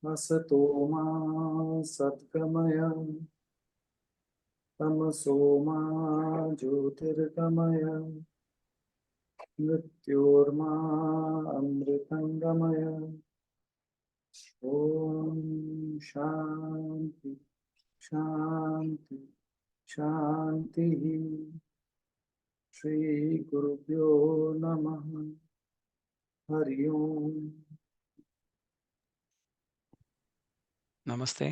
असतो मा सद्गमय तमसो मा ज्योतिर्गमय मृत्योर्मा अमृतंगमय। ओम शांति शांति शांति। श्री गुरुभ्यो नमः। हरि ओम। नमस्ते।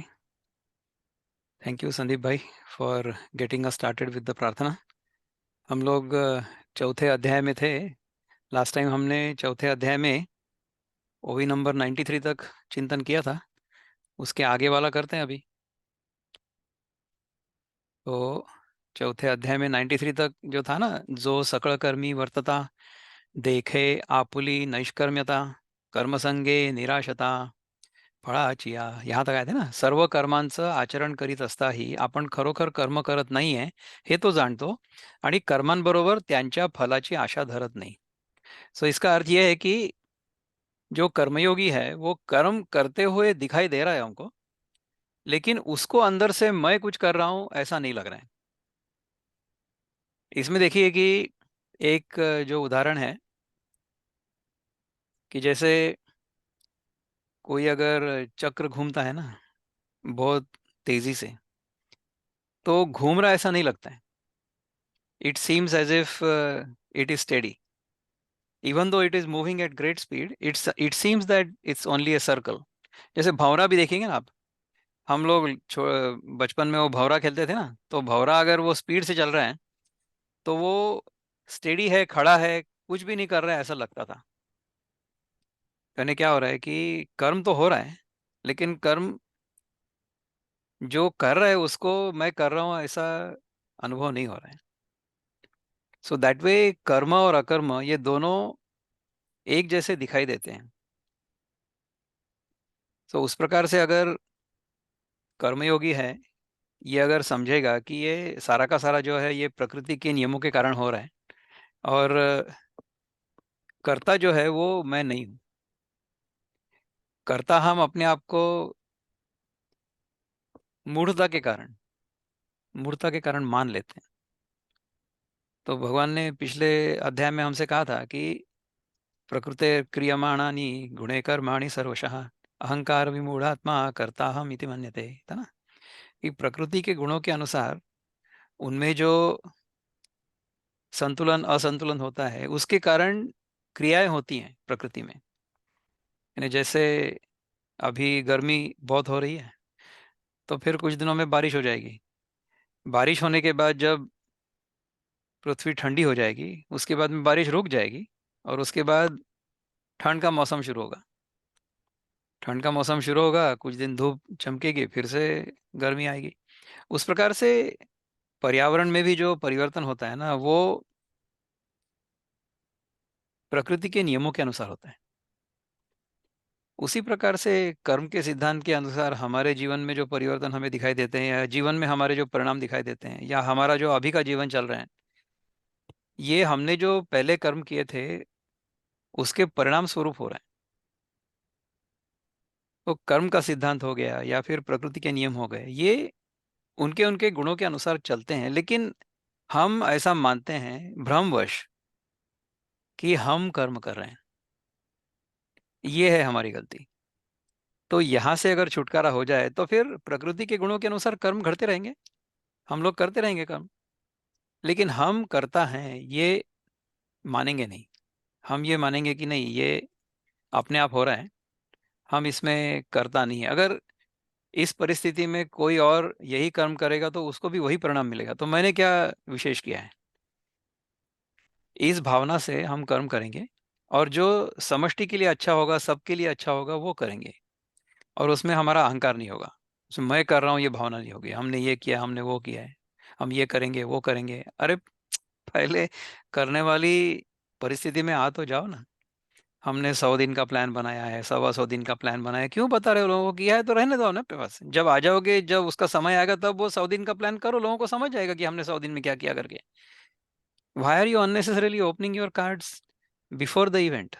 थैंक यू संदीप भाई for getting us started with the प्रार्थना। हम लोग चौथे अध्याय में थे। लास्ट टाइम हमने चौथे अध्याय में ओवी नंबर 93 तक चिंतन किया था। उसके आगे वाला करते हैं अभी। तो चौथे अध्याय में 93 तक जो था ना, जो सकल कर्मी वर्तता, देखे आपुली नैष्कर्म्यता, कर्मसंगे निराशता, फळाचिया, यहाँ तक आए थे ना। सर्व कर्मांचं आचरण करीत असताही आपण खरोखर कर्म करत नाहीये हे तो जाणतो आणि कर्मांबरोबर त्यांच्या फलाची आशा धरत नहीं। सो इसका अर्थ यह है कि जो कर्मयोगी है वो कर्म करते हुए दिखाई दे रहा है हमको, लेकिन उसको अंदर से मैं कुछ कर रहा हूं ऐसा नहीं लग रहा है। इसमें देखिए कि एक जो उदाहरण है कि जैसे कोई अगर चक्र घूमता है ना बहुत तेजी से, तो घूम रहा ऐसा नहीं लगता है। It seems as if it is steady, even though it is moving at great speed, it seems that it's only a circle. जैसे भंवरा भी देखेंगे ना आप। हम लोग बचपन में वो भंवरा खेलते थे ना, तो भंवरा अगर वो स्पीड से चल रहा है तो वो स्टेडी है, खड़ा है, कुछ भी नहीं कर रहा है ऐसा लगता था। यानी क्या हो रहा है कि कर्म तो हो रहा है, लेकिन कर्म जो कर रहा है उसको मैं कर रहा हूँ ऐसा अनुभव नहीं हो रहा है। सो दैट वे कर्म और अकर्म ये दोनों एक जैसे दिखाई देते हैं। सो उस प्रकार से अगर कर्मयोगी है, ये अगर समझेगा कि ये सारा का सारा जो है ये प्रकृति के नियमों के कारण हो रहा है, और कर्ता जो है वो मैं नहीं हूँ। कर्ता हम अपने आप को मूढ़ता के कारण मूढ़ता के कारण मान लेते हैं। तो भगवान ने पिछले अध्याय में हमसे कहा था कि प्रकृते क्रियमाणानि गुणे कर्माणि सर्वशः अहंकार विमूढ़ात्मा कर्ता हम इति मन्यते, था ना। कि प्रकृति के गुणों के अनुसार उनमें जो संतुलन असंतुलन होता है उसके कारण क्रियाएं होती हैं प्रकृति में। यानी जैसे अभी गर्मी बहुत हो रही है, तो फिर कुछ दिनों में बारिश हो जाएगी। बारिश होने के बाद जब पृथ्वी ठंडी हो जाएगी, उसके बाद में बारिश रुक जाएगी, और उसके बाद ठंड का मौसम शुरू होगा। ठंड का मौसम शुरू होगा, कुछ दिन धूप चमकेगी, फिर से गर्मी आएगी। उस प्रकार से पर्यावरण में भी जो परिवर्तन होता है ना, वो प्रकृति के नियमों के अनुसार होता है। उसी प्रकार से कर्म के सिद्धांत के अनुसार हमारे जीवन में जो परिवर्तन हमें दिखाई देते हैं, या जीवन में हमारे जो परिणाम दिखाई देते हैं, या हमारा जो अभी का जीवन चल रहा है, ये हमने जो पहले कर्म किए थे उसके परिणाम स्वरूप हो रहा है। तो कर्म का सिद्धांत हो गया या फिर प्रकृति के नियम हो गए, ये उनके उनके गुणों के अनुसार चलते हैं, लेकिन हम ऐसा मानते हैं भ्रमवश कि हम कर्म कर रहे हैं। ये है हमारी गलती। तो यहां से अगर छुटकारा हो जाए तो फिर प्रकृति के गुणों के अनुसार कर्म घटते रहेंगे, हम लोग करते रहेंगे कर्म। लेकिन हम करता हैं ये मानेंगे नहीं। हम ये मानेंगे कि नहीं, ये अपने आप हो रहा है, हम इसमें करता नहीं है। अगर इस परिस्थिति में कोई और यही कर्म करेगा तो उसको भी वही परिणाम मिलेगा, तो मैंने क्या विशेष किया है। इस भावना से हम कर्म करेंगे, और जो समष्टि के लिए अच्छा होगा, सबके लिए अच्छा होगा, वो करेंगे। और उसमें हमारा अहंकार नहीं होगा, उसमें मैं कर रहा हूँ ये भावना नहीं होगी, हमने ये किया, हमने वो किया है, हम ये करेंगे वो करेंगे। अरे पहले करने वाली परिस्थिति में आ तो जाओ ना। हमने 100 दिन का प्लान बनाया है, 125 दिन का प्लान बनाया है, क्यों बता रहे हो लोगों को? किया है तो रहने दो ना अपने पास। जब आ जाओगे, जब उसका समय आएगा, तब वो 100 दिन का प्लान करो, लोगों को समझ जाएगा कि हमने 100 दिन में क्या किया करके। Why are you unnecessarily opening your cards before the event?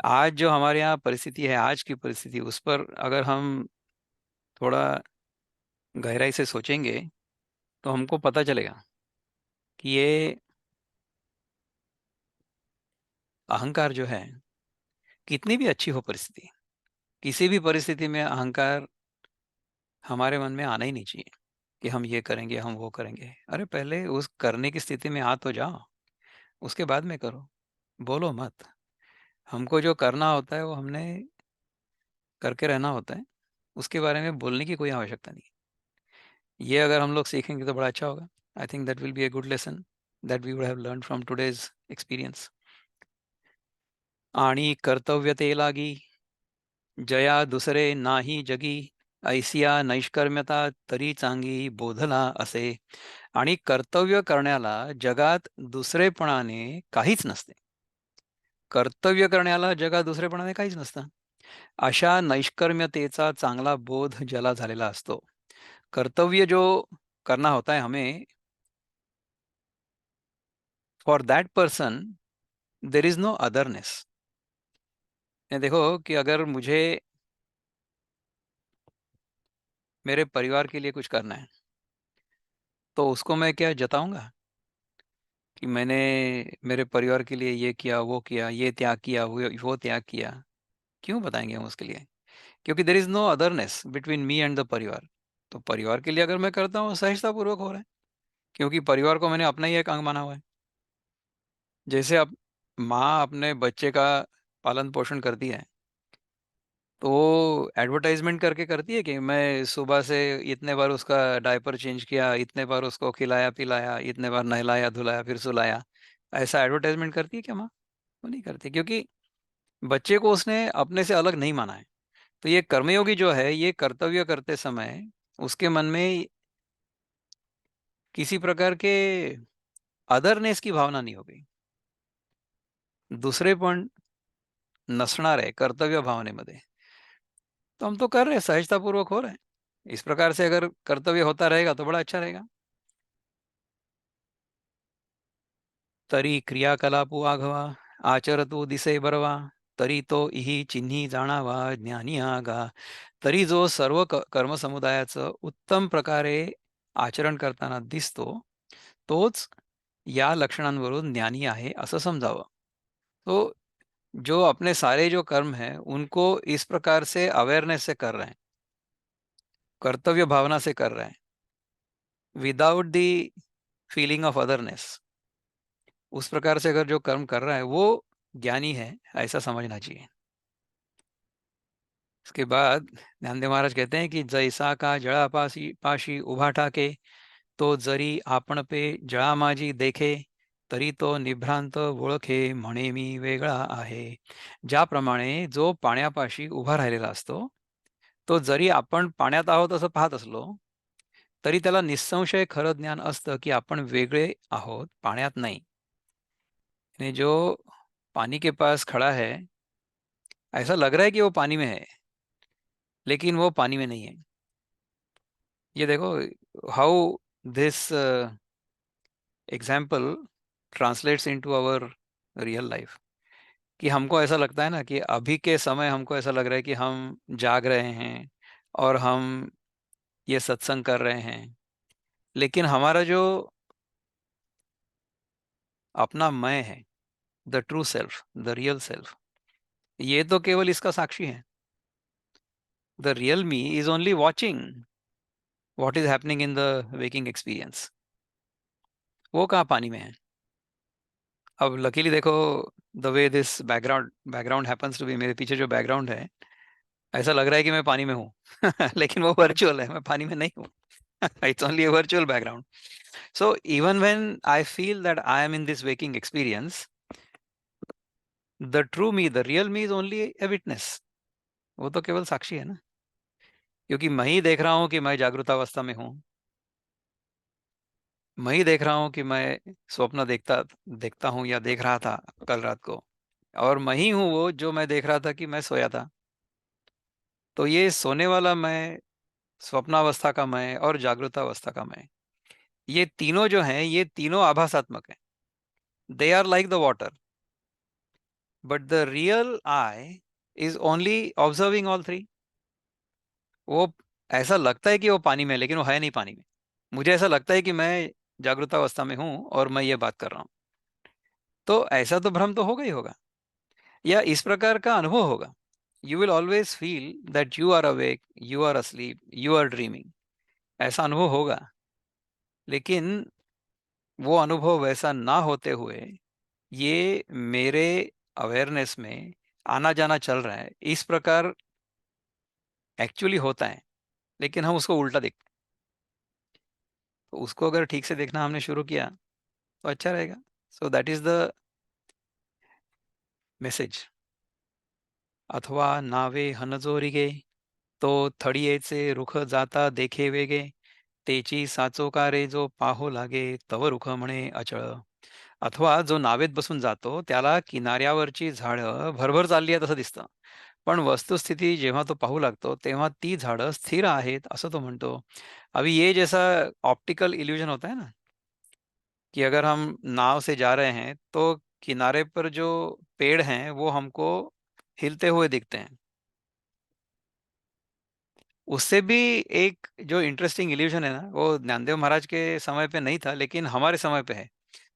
आज जो हमारे यहाँ परिस्थिति है, आज की परिस्थिति, उस पर अगर हम थोड़ा गहराई से सोचेंगे तो हमको पता चलेगा कि ये अहंकार जो है, कितनी भी अच्छी हो परिस्थिति, किसी भी परिस्थिति में अहंकार हमारे मन में आना ही नहीं चाहिए कि हम ये करेंगे, हम वो करेंगे। अरे पहले उस करने की स्थिति में आ तो जाओ, उसके बाद में करो, बोलो मत। हमको जो करना होता है वो हमने करके रहना होता है, उसके बारे में बोलने की कोई आवश्यकता नहीं। ये अगर हम लोग सीखेंगे तो बड़ा अच्छा होगा। I think that will be a good lesson that we would have learn from today's experience. आणि कर्तव्य ते लागी, जया दुसरे नाही जगी, ऐसिया नैष्कर्म्यता तरी चांगी बोधला असे. आणि कर्तव्य करण्याला जगात दुसरेपणाने काहीच नसते. कर्तव्य करण्याला जगात दुसरेपणाने काहीच नसतं. अशा नैष्कर्म्यतेचा चांगला बोध ज्याला झालेला असतो. कर्तव्य जो करना होता है हमें, for that person there is no otherness. देखो कि अगर मुझे मेरे परिवार के लिए कुछ करना है तो उसको मैं क्या जताऊंगा कि मैंने मेरे परिवार के लिए ये किया, वो किया, ये त्याग किया, वो त्याग किया? क्यों बताएंगे हम उसके लिए? क्योंकि there is no otherness between me and the parivar. तो परिवार के लिए अगर मैं करता हूँ, सहजता पूर्वक हो रहा है, क्योंकि परिवार को मैंने अपना ही एक अंग माना हुआ है. जैसे अब माँ अपने बच्चे का पालन पोषण करती है, तो वो एडवर्टाइजमेंट करके करती है कि मैं सुबह से इतने बार उसका डायपर चेंज किया, इतने बार उसको खिलाया पिलाया, इतने बार नहलाया धुलाया फिर सुलाया. ऐसा एडवर्टाइजमेंट करती है क्या माँ? वो नहीं करती, क्योंकि बच्चे को उसने अपने से अलग नहीं माना है. तो ये कर्मयोगी जो है, ये कर्तव्य करते समय उसके मन में किसी प्रकार के अदरनेस की भावना नहीं होगी. दुसरे पण नसणार आहे कर्तव्य भावनेमध्ये. तो हम तो कर रहे हैं, सहजतापूर्वक हो रहे हैं. इस प्रकार से अगर कर्तव्य होता रहेगा तो बड़ा अच्छा रहेगा. तरी क्रियाकलापू आघवा, आचरतू दिसे बरवा, तरी तो इही चिन्ही जाणावा ज्ञानी आगा. तरी जो सर्व कर्मसमुदायाचं उत्तम प्रकारे आचरण करताना दिसतो, तोच या लक्षणांवरून ज्ञानी आहे असं समजावं. तो जो अपने सारे जो कर्म हैं उनको इस प्रकार से अवेयरनेस से कर रहे हैं, कर्तव्य भावना से कर रहे हैं, without the feeling of otherness, उस प्रकार से अगर जो कर्म कर रहा है वो ज्ञानी है, ऐसा समझना चाहिए. इसके बाद ध्यानदेव महाराज कहते हैं कि जैसा का जळा पाशी पाशी उभा ठाके, तो जरी आपण पे जळा माझी देखे, तरी तो निभ्रांत ओळखे म्हणे मी वेगळा आहे. ज्याप्रमाणे जो पाण्यापाशी उभा राहिलेला असतो, तो जरी आपण पाण्यात आहोत असं पाहत असलो तरी त्याला निसंशय खरं ज्ञान असतं की आपण वेगळे आहोत, पाण्यात नाही. यानी जो पानी के पास खड़ा है, ऐसा लग रहा है कि वो पानी में है, लेकिन वो पानी में नहीं है. ये देखो how this example translates into our real life. कि हमको ऐसा लगता है ना कि अभी के समय हमको ऐसा लग रहा है कि हम जाग रहे हैं और हम ये सत्संग कर रहे हैं, लेकिन हमारा जो अपना मैं है, the true self, the real self, ये तो केवल इसका साक्षी है. The real me is only watching what is happening in the waking experience. वो कहाँ पानी में है? अब लकीली देखो, the way this background background happens to be, मेरे पीछे जो बैकग्राउंड है, ऐसा लग रहा है कि मैं पानी में हूँ. लेकिन वो वर्चुअल है, मैं पानी में नहीं हूँ. It's only a virtual background. So even when I feel that I M in this waking experience, the true me, the real me is only a witness. वो तो केवल साक्षी है ना, क्योंकि मैं ही देख रहा हूँ कि मैं जागृतावस्था में हूँ. मैं ही देख रहा हूँ कि मैं स्वप्न देखता देखता हूँ या देख रहा था कल रात को, और मैं ही हूँ वो जो मैं देख रहा था कि मैं सोया था. तो ये सोने वाला मैं, स्वप्नावस्था का मैं और जागृतावस्था का मैं, ये तीनों जो हैं, ये तीनों आभासात्मक हैं. They are like the water. But the real I is only observing all three. वो ऐसा लगता है कि वो पानी में है, लेकिन वो है नहीं पानी में। मुझे ऐसा लगता है कि मैं जागरूकतावस्था में हूं और मैं ये बात कर रहा हूं। तो ऐसा तो भ्रम तो होगा ही होगा, या इस प्रकार का अनुभव होगा। You will always feel that you are awake, you are asleep, you are dreaming. ऐसा अनुभव होगा, लेकिन वो अनुभव वैसा ना होते हुए ये मेरे अवेयरनेस में आना जाना चल रहा है, इस प्रकार एक्चुअली होता है। लेकिन हम उसको उल्टा देखते हैं। तो उसको अगर ठीक से देखना हमने शुरू किया तो अच्छा रहेगा। So that is the message. अथवा नावे हनजोरिगे तो थडीयेचे रुख जाता देखे वेगे, तेची साचोकारे जो पाहो लागे तव रुख म्हणे अचळ। अथवा जो नावेत बसून जातो त्याला किनाऱ्यावरची झाडं भरभर चालली आहेत असं दिसतं, पण वस्तुस्थिती जेव्हा तो पाहू लागतो तेव्हा ती झाडं स्थिर आहेत असं तो म्हणतो। अभी ये जैसा ऑप्टिकल इल्यूजन होता है ना, कि अगर हम नाव से जा रहे हैं तो किनारे पर जो पेड़ हैं वो हमको हिलते हुए दिखते हैं। उससे भी एक जो इंटरेस्टिंग इल्यूजन है ना, वो ज्ञानदेव महाराज के समय पे नहीं था, लेकिन हमारे समय पे है।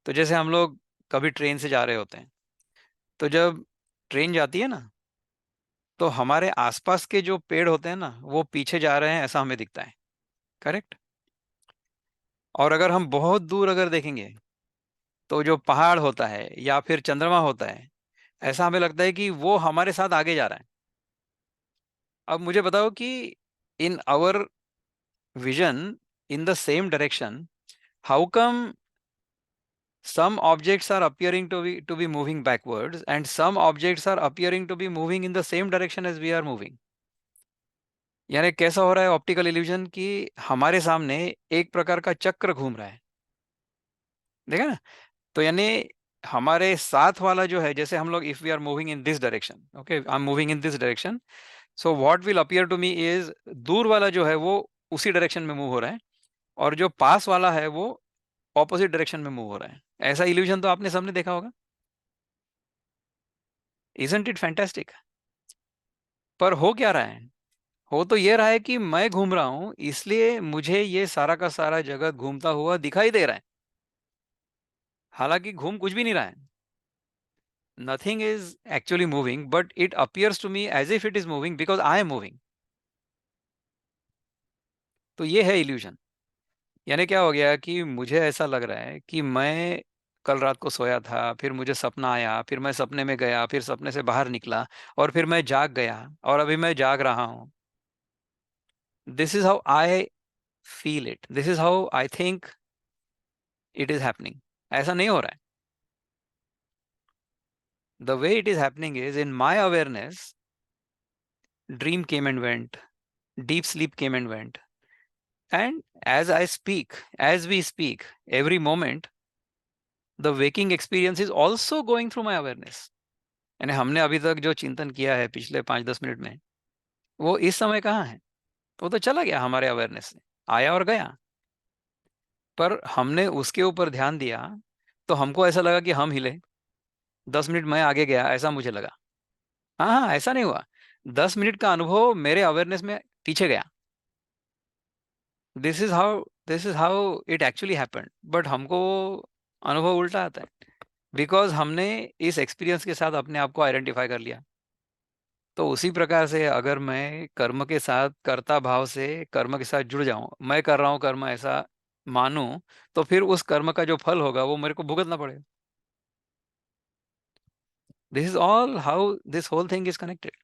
तो जैसे हम लोग कभी ट्रेन से जा रहे होते हैं, तो जब ट्रेन जाती है ना, तो हमारे आसपास के जो पेड़ होते हैं ना वो पीछे जा रहे हैं ऐसा हमें दिखता है। करेक्ट। और अगर हम बहुत दूर अगर देखेंगे तो जो पहाड़ होता है या फिर चंद्रमा होता है, ऐसा हमें लगता है कि वो हमारे साथ आगे जा रहा है। अब मुझे बताओ कि in our vision in the same direction, how come some objects are appearing to be moving backwards and some objects are appearing to be moving in the same direction as we are moving? यानी कैसा हो रहा है optical illusion कि हमारे सामने एक प्रकार का चक्र घूम रहा है। देखा ना? तो यानी हमारे साथ वाला जो है, जैसे हम लोग if we are moving in this direction, okay I am moving in this direction, so what will appear to me is दूर वाला जो है वो उसी डायरेक्शन में मूव हो रहा है, और जो पास वाला है वो ऑपोजिट डायरेक्शन में मूव हो रहा है। ऐसा इल्यूजन तो आपने सामने देखा होगा। Isn't it fantastic? पर हो क्या रहा है? हो तो ये रहा है कि मैं घूम रहा हूं, इसलिए मुझे ये सारा का सारा जगत घूमता हुआ दिखाई दे रहा है, हालांकि घूम कुछ भी नहीं रहा है। Nothing is actually moving but it appears to me as if it is moving because I am moving. तो ये है इल्यूजन। यानी क्या हो गया कि मुझे ऐसा लग रहा है कि मैं कल रात को सोया था, फिर मुझे सपना आया, फिर मैं सपने में गया, फिर सपने से बाहर निकला, और फिर मैं जाग गया, और अभी मैं जाग रहा हूं। This is how I feel it, this is how I think it is happening. ऐसा नहीं हो रहा है। The way it is happening is in my awareness, dream came and went, deep sleep came and went. And as we speak, every moment, the waking experience is also going through my awareness. यानी हमने अभी तक जो चिंतन किया है पिछले 5-10 minute में, वो इस समय कहाँ है? वो तो चला गया हमारे अवेयरनेस से, आया और गया। पर हमने उसके ऊपर ध्यान दिया, तो हमको ऐसा लगा कि हम हिले। 10 मिनट मैं आगे गया ऐसा मुझे लगा। हाँ हाँ, ऐसा नहीं हुआ। 10 मिनट का अनुभव मेरे अवेयरनेस में पीछे गया। This is how it actually happened. But हमको अनुभव उल्टा आता है, बिकॉज हमने इस एक्सपीरियंस के साथ अपने आप को आइडेंटिफाई कर लिया। तो उसी प्रकार से अगर मैं कर्म के साथ, कर्ता भाव से कर्म के साथ जुड़ जाऊं, मैं कर रहा हूं कर्म ऐसा मानूं, तो फिर उस कर्म का जो फल होगा वो मेरे को भुगतना पड़ेगा। This is all how this whole thing is connected.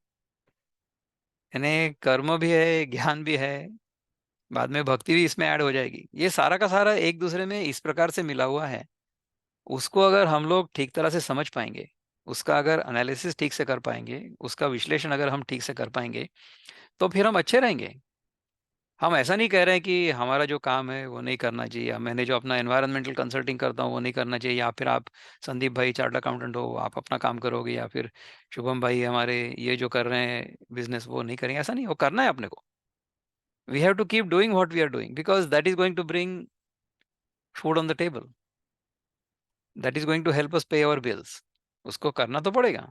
यानी कर्म भी है, ज्ञान भी है, बाद में भक्ति भी इसमें ऐड हो जाएगी। ये सारा का सारा एक दूसरे में इस प्रकार से मिला हुआ है। उसको अगर हम लोग ठीक तरह से समझ पाएंगे, उसका अगर एनालिसिस ठीक से कर पाएंगे, उसका विश्लेषण अगर हम ठीक से कर पाएंगे, तो फिर हम अच्छे रहेंगे। हम ऐसा नहीं कह रहे हैं कि हमारा जो काम है वो नहीं करना चाहिए, या मैंने जो अपना एनवायरमेंटल कंसल्टिंग करता हूँ वो नहीं करना चाहिए, या फिर आप संदीप भाई चार्टर्ड अकाउंटेंट हो, आप अपना काम करोगे, या फिर शुभम भाई हमारे ये जो कर रहे हैं बिजनेस वो नहीं करेंगे। ऐसा नहीं, वो करना है अपने को। We have to keep doing what we are doing because that is going to bring food on the table, that is going to help us pay our bills. उसको करना तो पड़ेगा।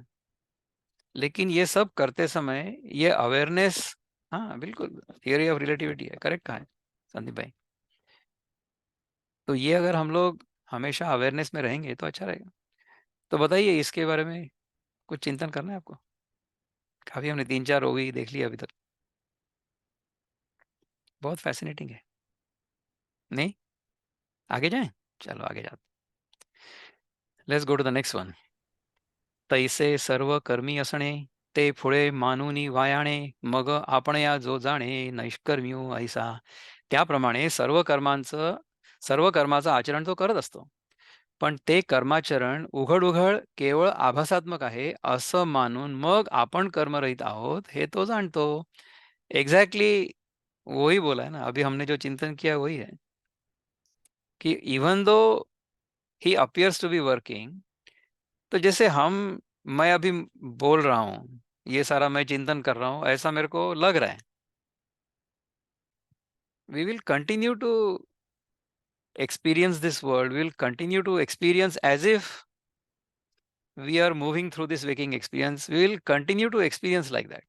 लेकिन ये सब करते समय ये अवेयरनेस, हाँ बिल्कुल थियरी ऑफ रिलेटिविटी है, करेक्ट कहा है संदीप भाई। तो ये अगर हम लोग हमेशा अवेयरनेस में रहेंगे तो अच्छा रहेगा। तो बताइए इसके बारे में कुछ चिंतन करना है आपको? काफी हमने 3-4 ओवी देख लिया अभी तक, बहुत फैसिनेटिंग है। नहीं, आगे जाएं, चलो आगे जाते, let's go to the next one. तैसे सर्व कर्मी असणे, ते पुढे मानुनी वायाणे, मग आपण या जो जाणे नैष्कर्म्यू ऐसा। त्याप्रमाणे सर्व कर्माचं आचरण तो करत असतो, पण ते कर्माचरण उघड उघड केवळ आभासात्मक आहे असं मानून मग आपण कर्मरहित आहोत हे तो जाणतो। एग्जैक्टली वही बोला है ना, अभी हमने जो चिंतन किया वही है कि even though he appears to be working, तो जैसे मैं अभी बोल रहा हूँ, ये सारा मैं चिंतन कर रहा हूँ ऐसा मेरे को लग रहा है। We will continue to experience this world, we will continue to experience as if we are moving through this waking experience, we will continue to experience like that।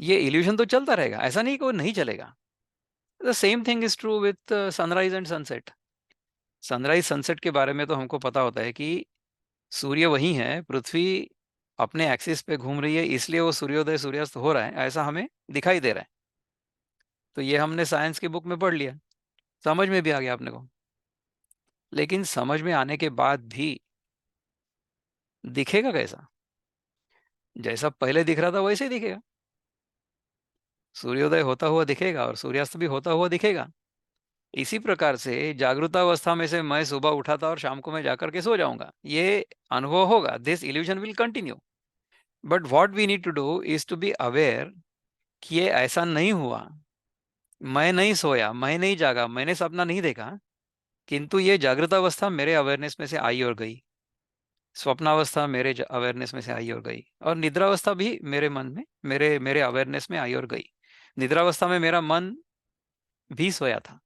ये इल्यूजन तो चलता रहेगा, ऐसा नहीं कि वो नहीं चलेगा। The same thing is true with sunrise and sunset. Sunrise sunset के बारे में तो हमको पता होता है कि सूर्य वही है, पृथ्वी अपने एक्सिस पे घूम रही है, इसलिए वो सूर्योदय सूर्यास्त हो रहा है, ऐसा हमें दिखाई दे रहा है। तो ये हमने साइंस की बुक में पढ़ लिया, समझ में भी आ गया अपने को। लेकिन समझ में आने के बाद भी दिखेगा कैसा? जैसा पहले दिख रहा था वैसे ही दिखेगा। सूर्योदय होता हुआ दिखेगा और सूर्यास्त भी होता हुआ दिखेगा। इसी प्रकार से जागृतावस्था में से मैं सुबह उठा था और शाम को मैं जाकर के सो जाऊंगा, ये अनुभव होगा। This illusion will continue, but what we need to do is to be aware कि ये ऐसा नहीं हुआ। मैं नहीं सोया, मैं नहीं जागा, मैंने सपना नहीं देखा, किंतु ये जागृतावस्था मेरे अवेयरनेस में से आई और गई, स्वप्नावस्था मेरे अवेयरनेस में से आई और गई, और निद्रावस्था भी मेरे मन में, मेरे मेरे अवेयरनेस में आई और गई। निद्रावस्था में मेरा मन भी सोया था,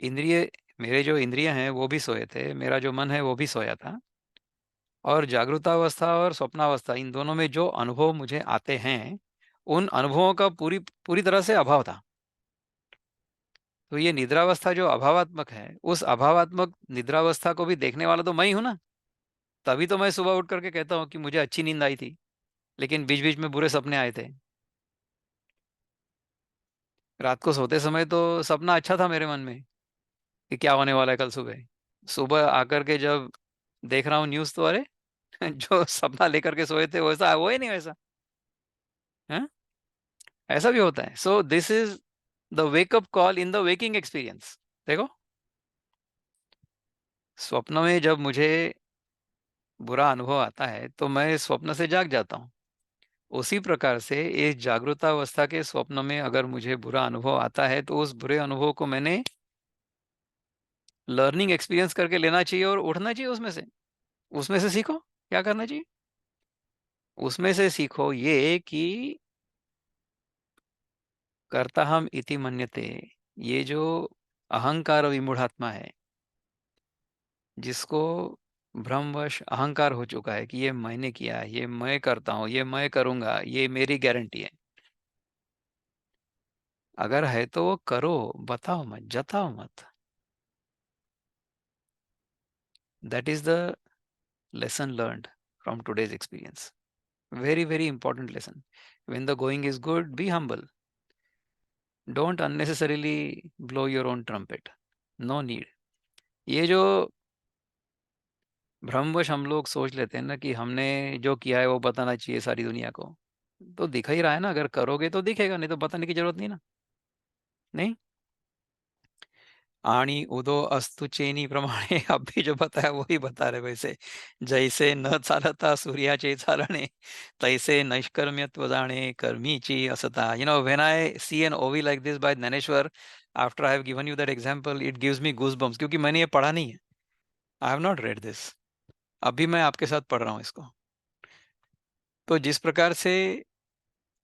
इंद्रिय, मेरे जो इंद्रिय हैं वो भी सोए थे, मेरा जो मन है वो भी सोया था। और जागृतावस्था और स्वप्नावस्था, इन दोनों में जो अनुभव मुझे आते हैं, उन अनुभवों का पूरी पूरी तरह से अभाव था। तो ये निद्रावस्था जो अभावात्मक है, उस अभावात्मक निद्रावस्था को भी देखने वाला तो मैं ही हूं ना। तभी तो मैं सुबह उठ करके कहता हूँ कि मुझे अच्छी नींद आई थी, लेकिन बीच बीच में बुरे सपने आए थे। रात को सोते समय तो सपना अच्छा था मेरे मन में कि क्या होने वाला है कल सुबह। सुबह आकर के जब देख रहा हूँ न्यूज, तो अरे जो सपना लेकर के सोए थे वैसा वो ही नहीं वैसा है। ऐसा भी होता है। So this is the wake up call in the waking experience. देखो, स्वप्न में जब मुझे बुरा अनुभव आता है तो मैं स्वप्न से जाग जाता हूँ। उसी प्रकार से इस जागृतावस्था के स्वप्न में अगर मुझे बुरा अनुभव आता है तो उस बुरे अनुभव को मैंने लर्निंग एक्सपीरियंस करके लेना चाहिए और उठना चाहिए उसमें से। उसमें से सीखो क्या करना चाहिए। उसमें से सीखो ये कि कर्ता हम इति मन्यते, ये जो अहंकार विमूढ़ात्मा है, जिसको भ्रमवश अहंकार हो चुका है कि ये मैंने किया है, ये मैं करता हूं, ये मैं करूंगा, ये मेरी गारंटी है। अगर है तो वो करो, बताओ मत, जताओ मत। That is the lesson learned from today's experience. Very very important lesson. When the going is good, be humble, don't unnecessarily blow your own trumpet, no need. ये जो भ्रमवश हम लोग सोच लेते हैं ना कि हमने जो किया है वो बताना चाहिए सारी दुनिया को, तो दिख ही रहा है ना, अगर करोगे तो दिखेगा, नहीं तो बताने की जरूरत नहीं ना। नहीं। आणी उदो अस्तु चेनी प्रमाणे अब भी जो बताया वही बता रहे वैसे। जैसे न चालता सूर्याचे चालणे, तैसे नैष्कर्म्यत्व जाणे कर्मीची असता। When I see an ovi like this by Dnyaneshwar, after I have given you that example, it gives me goose bumps, क्योंकि मैंने ये पढ़ा नहीं है। I have not read this, अभी मैं आपके साथ पढ़ रहा हूँ इसको। तो जिस प्रकार से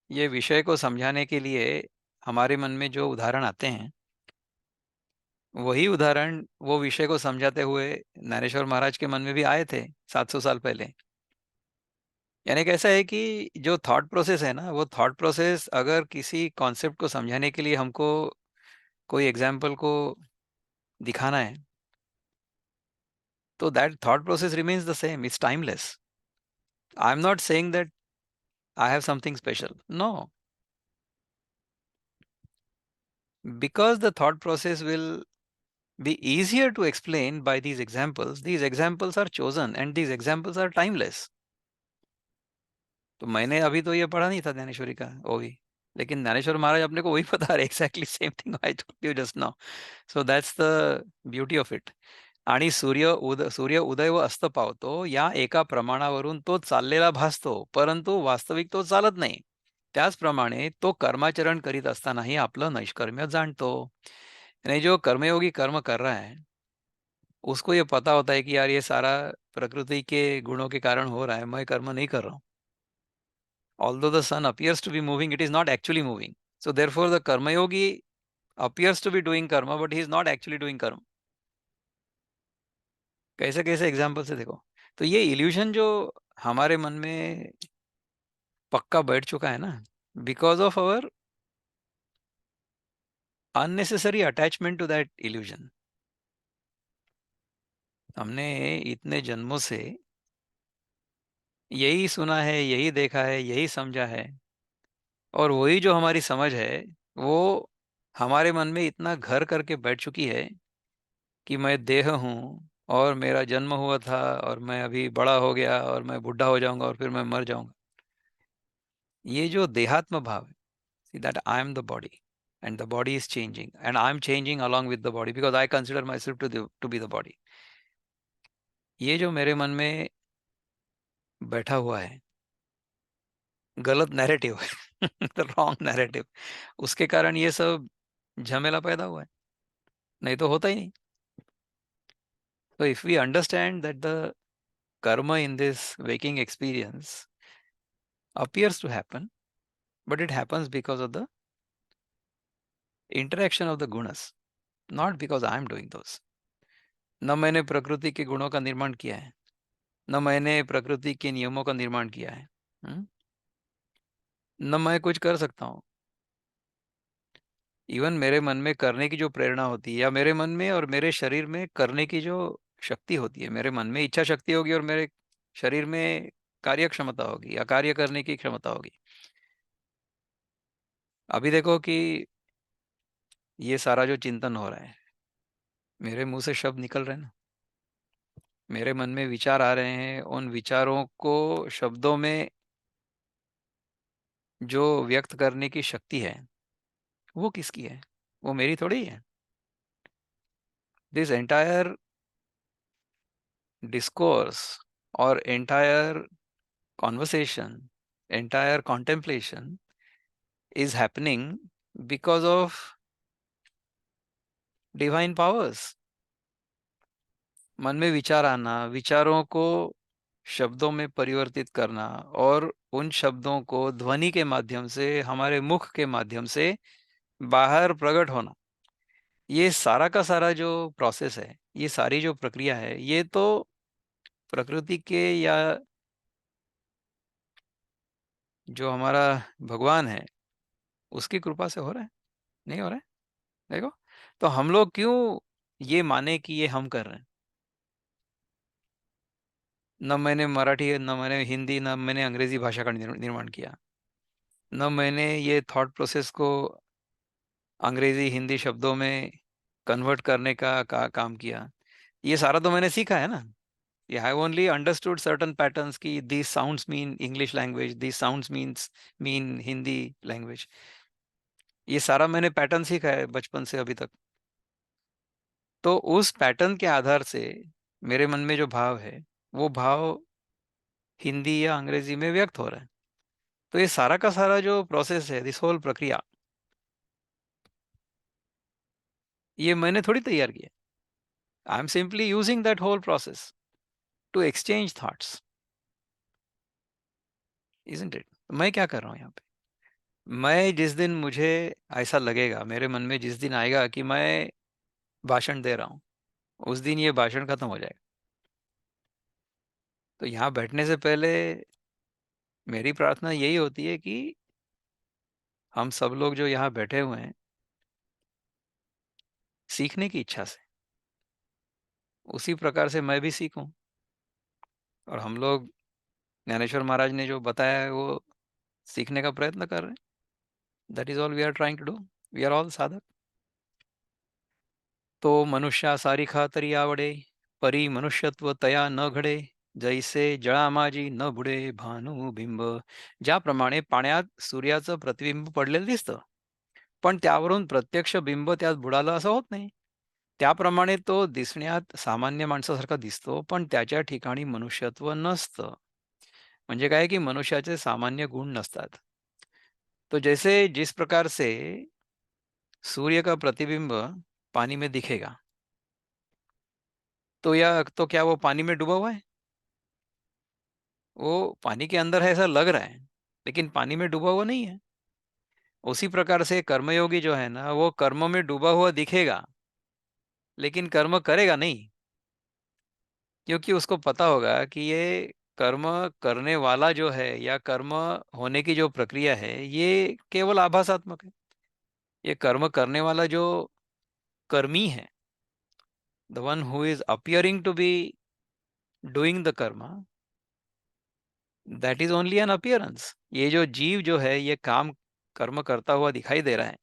ये विषय को समझाने के लिए हमारे मन में जो उदाहरण आते हैं, वही उदाहरण वो विषय को समझाते हुए ज्ञानेश्वर महाराज के मन में भी आए थे 700 साल पहले। यानी कैसा है कि जो थॉट प्रोसेस है ना, वो थॉट प्रोसेस अगर किसी कॉन्सेप्ट को समझाने के लिए हमको कोई एग्जाम्पल को दिखाना है, तो that thought process remains the same, it's timeless. I am not saying that I have something special, no, because the thought process will be easier to explain by these examples. These examples are chosen and these examples are timeless. तो मैंने अभी तो ये पढ़ा नहीं था ज्ञानेश्वरी का ओवी, लेकिन ज्ञानेश्वर महाराज अपने को वही बता रहे, exactly same thing I told you just now. So that's the beauty of it. आणि सूर्य उदय व अस्त पावतो या एका प्रमाणावरून तो चाललेला भासतो, परंतु वास्तविक तो चालत नाही. त्याचप्रमाणे तो कर्माचरण करीत असतानाही आपलं नैष्कर्म्य जाणतो. यानी जो कर्मयोगी कर्म कर रहा है, उसको ये पता होता है कि यार ये सारा प्रकृति के गुणों के कारण हो रहा है, मैं कर्म नहीं कर रहा हूँ. Although the sun appears to be moving, it is not actually moving. So therefore the karma yogi appears to be doing karma, but he is not actually doing karma. कैसे कैसे एग्जाम्पल से देखो. तो ये इल्यूशन जो हमारे मन में पक्का बैठ चुका है ना, because of our unnecessary attachment to that illusion. हमने इतने जन्मों से यही सुना है, यही देखा है, यही समझा है, और वही जो हमारी समझ है वो हमारे मन में इतना घर करके बैठ चुकी है कि मैं देह हूँ और मेरा जन्म हुआ था और मैं अभी बड़ा हो गया और मैं बूढ़ा हो जाऊंगा और फिर मैं मर जाऊंगा. ये जो देहात्म भाव है, see that I am the body and the body is changing and I am changing along with the body because I consider my self to be the body. ये जो मेरे मन में बैठा हुआ है गलत नैरेटिव है, द रॉन्ग नैरेटिव, उसके कारण ये सब झमेला पैदा हुआ है, नहीं तो होता ही नहीं. तो if we understand that the karma in this waking experience appears to happen, but it happens because of the interaction of the gunas, not because I am doing those. न मैंने प्रकृति के गुणों का निर्माण किया है, न मैंने प्रकृति के नियमों का निर्माण किया है, न मैं कुछ कर सकता हूँ. इवन मेरे मन में करने की जो प्रेरणा होती है, या मेरे मन में और मेरे शरीर में करने की जो शक्ति होती है, मेरे मन में इच्छा शक्ति होगी और मेरे शरीर में कार्य क्षमता होगी या कार्य करने की क्षमता होगी. अभी देखो कि ये सारा जो चिंतन हो रहा है, मेरे मुंह से शब्द निकल रहे हैं ना, मेरे मन में विचार आ रहे हैं, उन विचारों को शब्दों में जो व्यक्त करने की शक्ति है वो किसकी है? वो मेरी थोड़ी है. दिस एंटायर डिस्कोर्स और entire conversation, entire contemplation is happening because of divine powers. मन में विचार आना, विचारों को शब्दों में परिवर्तित करना और उन शब्दों को ध्वनि के माध्यम से, हमारे मुख के माध्यम से बाहर प्रकट होना, ये सारा का सारा जो प्रोसेस है, ये सारी जो प्रक्रिया है, ये तो प्रकृति के या जो हमारा भगवान है उसकी कृपा से हो रहा है, नहीं हो रहा है. देखो, तो हम लोग क्यों ये माने कि ये हम कर रहे हैं? न मैंने मराठी, न मैंने हिंदी, न मैंने अंग्रेजी भाषा का निर्माण किया, न मैंने ये थॉट प्रोसेस को अंग्रेजी हिंदी शब्दों में कन्वर्ट करने का काम किया. ये सारा तो मैंने सीखा है ना. ये I only understood certain patterns की this sounds mean English language, this sounds mean Hindi language. ये सारा मैंने पैटर्न सीखा है बचपन से अभी तक. तो उस पैटर्न के आधार से मेरे मन में जो भाव है, वो भाव हिंदी या अंग्रेजी में व्यक्त हो रहा है. तो ये सारा का सारा जो प्रोसेस है, दिस होल प्रक्रिया, ये मैंने थोड़ी तैयार किया. I am simply using that whole process to exchange thoughts, isn't it. मैं क्या कर रहा हूँ यहाँ पे? मैं जिस दिन मुझे ऐसा लगेगा, मेरे मन में जिस दिन आएगा कि मैं भाषण दे रहा हूँ, उस दिन ये भाषण खत्म हो जाएगा। तो यहाँ बैठने से पहले मेरी प्रार्थना यही होती है कि हम सब लोग जो यहाँ बैठे हुए हैं, सीखने की इच्छा से, उसी प्रकार से मैं भी सीखूं, और हम लोग ज्ञानेश्वर महाराज ने जो बताया है वो सीखने का प्रयत्न कर रहे हैं। That is all we are trying to do. We are all साधक। तो मनुष्या सारिखा तरी आवडे, परी मनुष्यत्व तया न घडे, जैसे जळामाजी न बुडे भानू बिंब. ज्याप्रमाणे पाण्यात सूर्याचं प्रतिबिंब पडलेलं दिसतं, पण त्यावरून प्रत्यक्ष बिंब त्यात बुडालं असं होत नाही. त्याप्रमाणे तो दिसण्यात सामान्य माणसासारखा दिसतो, पण त्याच्या ठिकाणी मनुष्यत्व नसतं. म्हणजे काय की मनुष्याचे सामान्य गुण नसतात. तो जैसे जिस प्रकार से सूर्य का प्रतिबिंब पानी में दिखेगा, तो या तो क्या वो पानी में डूबा हुआ है? वो पानी के अंदर है ऐसा लग रहा है, लेकिन पानी में डूबा हुआ नहीं है। उसी प्रकार से कर्मयोगी जो है ना, वो कर्म में डूबा हुआ दिखेगा, लेकिन कर्म करेगा नहीं, क्योंकि उसको पता होगा कि ये कर्म करने वाला जो है या कर्म होने की जो प्रक्रिया है, ये केवल आभासात्मक है। ये कर्म करने वाला जो कर्मी है, the one who is appearing to be doing the karma, that is only an appearance. ये जो जीव जो है, ये काम कर्म करता हुआ दिखाई दे रहा है,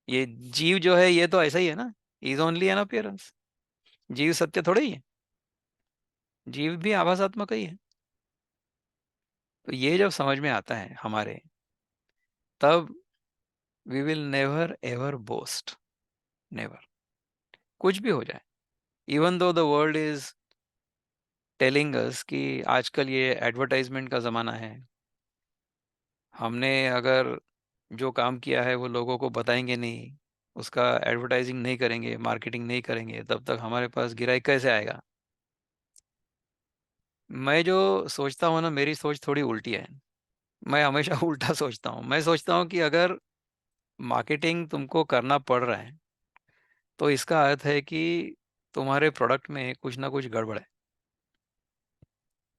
ये जीव जो है ये तो ऐसा ही है ना, इज ओनली एन अपियरेंस। जीव सत्य थोड़ा ही है, जीव भी आभासात्मक ही है। तो ये जब समझ में आता है हमारे, तब we will never ever boast, never. कुछ भी हो जाए, even though the world is telling us कि आजकल ये एडवर्टाइजमेंट का ज़माना है, हमने अगर जो काम किया है वो लोगों को बताएंगे नहीं, उसका एडवर्टाइजिंग नहीं करेंगे, मार्केटिंग नहीं करेंगे, तब तक हमारे पास गिराई कैसे आएगा? मैं जो सोचता हूँ ना, मेरी सोच थोड़ी उल्टी है। मैं हमेशा उल्टा सोचता हूँ। मैं सोचता हूँ कि अगर मार्केटिंग तुमको करना पड़ रहा है, तो इसका अर्थ है कि तुम्हारे प्रोडक्ट में कुछ ना कुछ गड़बड़ है।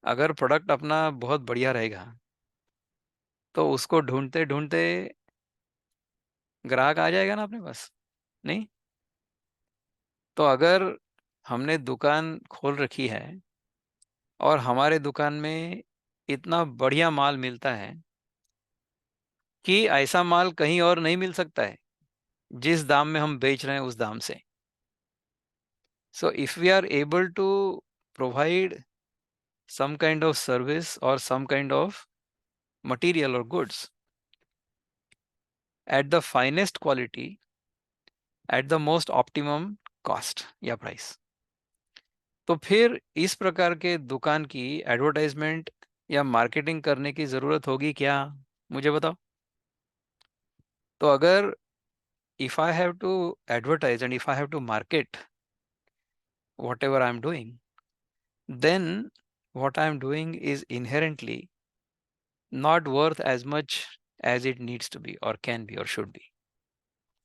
अगर प्रोडक्ट अपना बहुत बढ़िया रहेगा, तो उसको ढूंढते ढूंढते ग्राहक आ जाएगा ना अपने पास, नहीं? तो अगर हमने दुकान खोल रखी है और हमारे दुकान में इतना बढ़िया माल मिलता है कि ऐसा माल कहीं और नहीं मिल सकता है, जिस दाम में हम बेच रहे हैं उस दाम से। So if we are able to provide some kind of service or some kind of material or goods at the finest quality at the most optimum cost या price, तो फिर इस प्रकार के दुकान की एडवर्टाइजमेंट या मार्केटिंग करने की जरूरत होगी क्या? मुझे बताओ। तो अगर if I have to advertise and if I have to market whatever I am doing, then what I am doing is inherently not worth as much as it needs to be or can be or should be.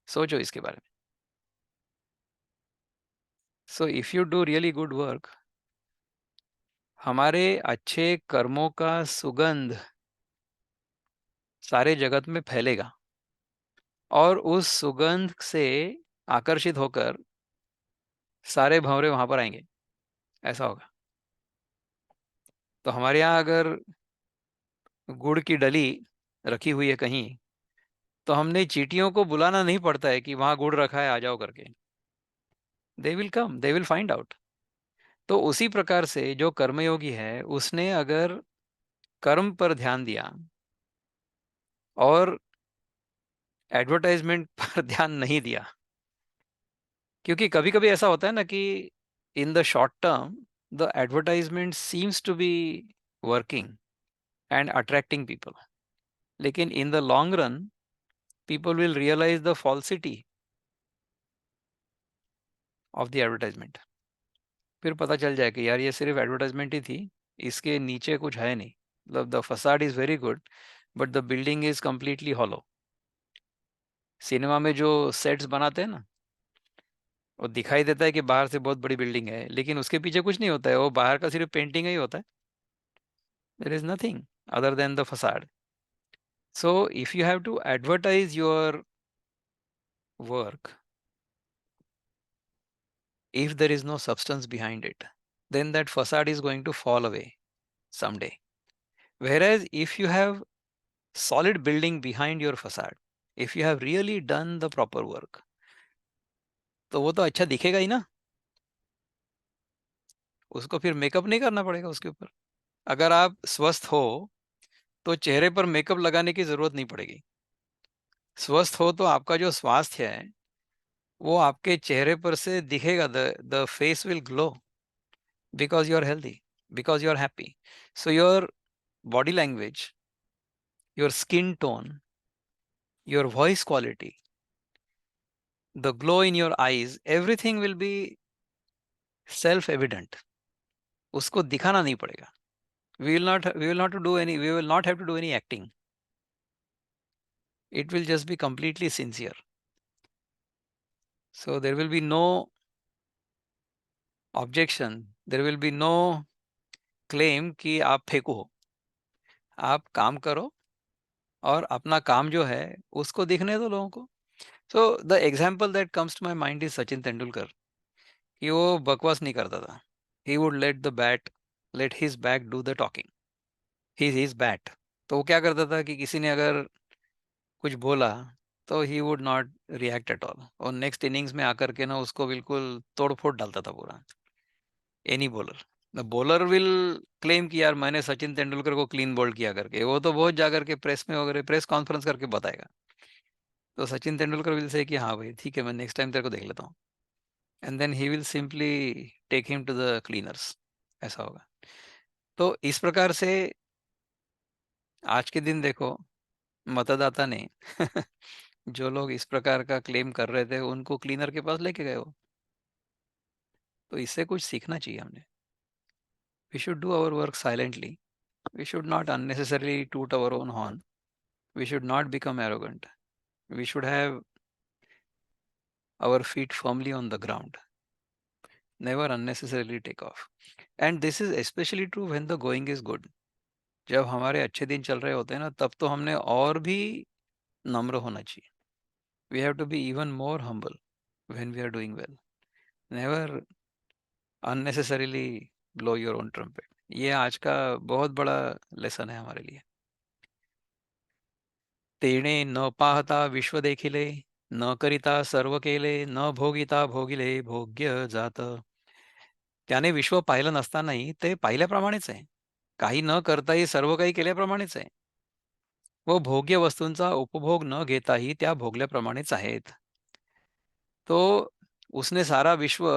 सोचो इसके बारे में। सो if you do really good work, हमारे अच्छे कर्मों का सुगंध सारे जगत में फैलेगा, और उस सुगंध से आकर्षित होकर सारे भंवरे वहां पर आएंगे, ऐसा होगा। तो हमारे यहाँ अगर गुड़ की डली रखी हुई है कहीं, तो हमने चींटियों को बुलाना नहीं पड़ता है कि वहां गुड़ रखा है, आ जाओ करके। They will come, they will find out. तो उसी प्रकार से जो कर्मयोगी है, उसने अगर कर्म पर ध्यान दिया और एडवर्टाइजमेंट पर ध्यान नहीं दिया, क्योंकि कभी कभी ऐसा होता है ना कि in the short term the advertisement seems to be working and attracting people, लेकिन in the long run people will realise the falsity of the advertisement. फिर पता चल जाए कि यार ये सिर्फ एडवर्टाइजमेंट ही थी, इसके नीचे कुछ है नहीं। मतलब the facade is very good, but the building is completely hollow. Cinema में जो सेट्स बनाते हैं ना, वो दिखाई देता है कि बाहर से बहुत बड़ी बिल्डिंग है, लेकिन उसके पीछे कुछ नहीं होता है, वो बाहर का सिर्फ पेंटिंग ही होता है. There is nothing other than the facade. So if you have to advertise your work, if there is no substance behind it, then that facade is going to fall away someday. Whereas if you have solid building behind your facade, if you have really done the proper work, तो वो तो अच्छा दिखेगा ही ना. उसको फिर makeup नहीं करना पड़ेगा उसके ऊपर. अगर आप स्वस्थ हो तो चेहरे पर मेकअप लगाने की जरूरत नहीं पड़ेगी. स्वस्थ हो तो आपका जो स्वास्थ्य है वो आपके चेहरे पर से दिखेगा. The face will glow because you are healthy, because you are happy. So your body language, your skin tone, your voice quality, the glow in your eyes, everything will be self evident. उसको दिखाना नहीं पड़ेगा. We will not have to do any acting. It will just be completely sincere. So there will be no objection, there will be no claim कि आप फेंको हो. आप काम करो और अपना काम जो है उसको दिखने दो लोगों को. So the example that comes to my mind is Sachin Tendulkar. कि वो बकवास नहीं करता था. He would let his back do the talking. He is his bat. तो वो क्या करता था कि किसी ने अगर कुछ बोला तो he would not react at all. और नेक्स्ट इनिंग्स में आकर के ना उसको बिल्कुल तोड़ फोड़ डालता था पूरा. Any bowler, the bowler will claim कि यार मैंने सचिन तेंदुलकर को क्लीन बोल्ड किया करके, वो तो बहुत जा करके प्रेस में वगैरह प्रेस कॉन्फ्रेंस करके बताएगा. तो सचिन तेंदुलकर विल से कि हाँ भाई ठीक है, मैं नेक्स्ट टाइम तेरे को देख लेता हूँ. And then he will simply take him to the cleaners. ऐसा होगा. तो इस प्रकार से आज के दिन देखो, मतदाता ने जो लोग इस प्रकार का क्लेम कर रहे थे उनको क्लीनर के पास लेके गए हो. तो इससे कुछ सीखना चाहिए हमने. We should do our work silently. We should not unnecessarily toot our own horn. We should not become arrogant. We should have our feet firmly on the ground. Never unnecessarily take off. And this is especially true when the going is good. जब हमारे अच्छे दिन चल रहे होते हैं ना, तब तो हमने और भी नम्र होना चाहिए. We have to be even more humble when we are doing well. Never unnecessarily blow your own trumpet. ये आज का बहुत बड़ा लेसन है हमारे लिए. तेणे न पाहता विश्व देखिले, न करिता सर्व केले, न भोगिता भोगिले भोग्य जात. त्याने विश्व पाहिलं नसतानाही ते पाहिल्याप्रमाणेच आहे. काही न करताही सर्व काही केल्याप्रमाणेच आहे. व भोग्य वस्तूंचा उपभोग न घेताही त्या भोगल्याप्रमाणेच आहेत. तो उसने सारा विश्व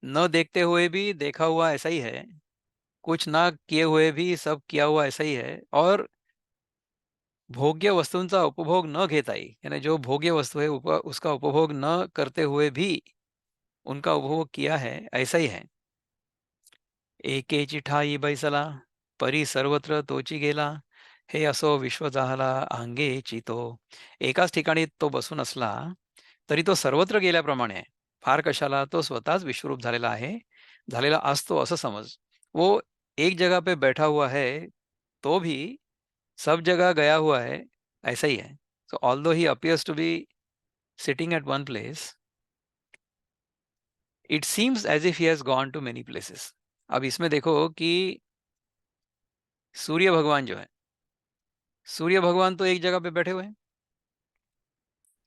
न देखते हुए भी देखा हुआ ऐसा ही है, कुछ ना किए हुए भी सब किया हुआ ऐसा ही है. और भोग्य वस्तूंचा उपभोग न घेताही, यानी जो भोग्य वस्तु है उसका उपभोग न करते हुए भी उनका उपभोग किया है, ऐसा ही है. एकेची ठाई बैसला, परी सर्वत्र तोची गेला, हे असो विश्व जाहला अंगेची तो. एकाच ठिकाणी तो बसून असला तरी तो सर्वत्र गेल्याप्रमाणे आहे. फार कशाला, तो स्वतःच विश्वरूप झालेला आहे, झालेला असतो असं समज. वो एक जगह पे बैठा हुआ है तो भी सब जगह गया हुआ है, ऐसा ही है. So although he appears to be sitting at one place, it seems as if he has gone to many places. अब इसमें देखो कि सूर्य भगवान जो है, सूर्य भगवान तो एक जगह पे बैठे हुए हैं,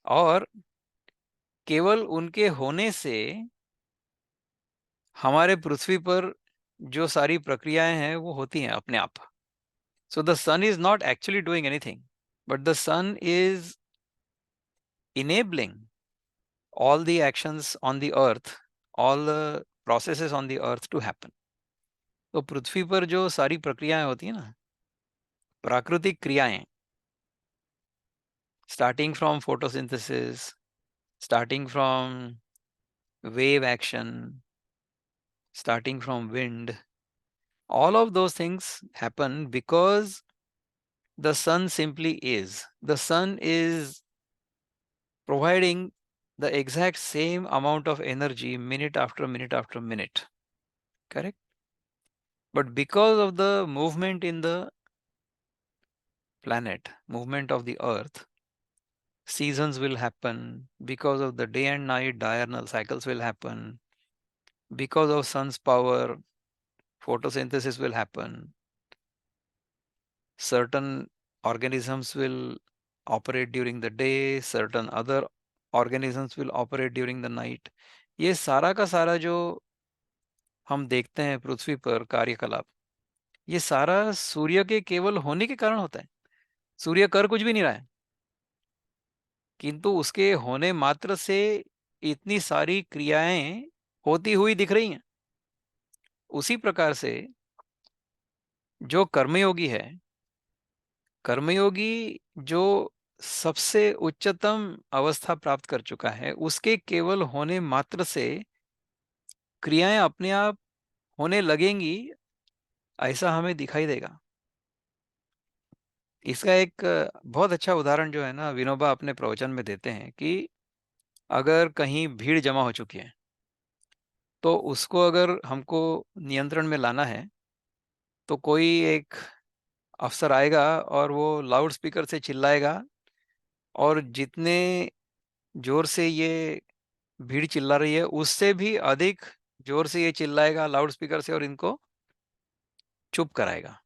और केवल उनके होने से हमारे पृथ्वी पर जो सारी प्रक्रियाएं हैं वो होती हैं अपने आप. So the sun is not actually doing anything, but the sun is enabling all the actions on the earth, all the processes on the earth to happen. तो पृथ्वी पर जो सारी प्रक्रियाएं होती है ना, प्राकृतिक क्रियाएं, starting from photosynthesis, starting from wave action, starting from wind, all of those things happen because the sun simply is. The sun is providing the exact same amount of energy minute after minute after minute. Correct? But because of the movement in the planet, movement of the earth, seasons will happen. Because of the day and night diurnal cycles will happen. Because of sun's power, photosynthesis will happen. Certain organisms will operate during the day, certain other organisms will operate during the night. ये सारा का सारा जो हम देखते हैं पृथ्वी पर कार्यकलाप, ये सारा सूर्य के केवल होने के कारण होता है। सूर्य कर कुछ भी नहीं रहा है, किंतु उसके होने मात्र से इतनी सारी क्रियाएं होती हुई दिख रही हैं। उसी प्रकार से जो कर्मयोगी है, कर्मयोगी जो सबसे उच्चतम अवस्था प्राप्त कर चुका है, उसके केवल होने मात्र से क्रियाएं अपने आप होने लगेंगी, ऐसा हमें दिखाई देगा। इसका एक बहुत अच्छा उदाहरण जो है ना, विनोबा अपने प्रवचन में देते हैं कि अगर कहीं भीड़ जमा हो चुकी है, तो उसको अगर हमको नियंत्रण में लाना है, तो कोई एक अफसर आएगा और वो लाउड स्पीकर से चिल्लाएगा, और जितने जोर से ये भीड़ चिल्ला रही है उससे भी अधिक जोर से ये चिल्लाएगा लाउड स्पीकर से और इनको चुप कराएगा।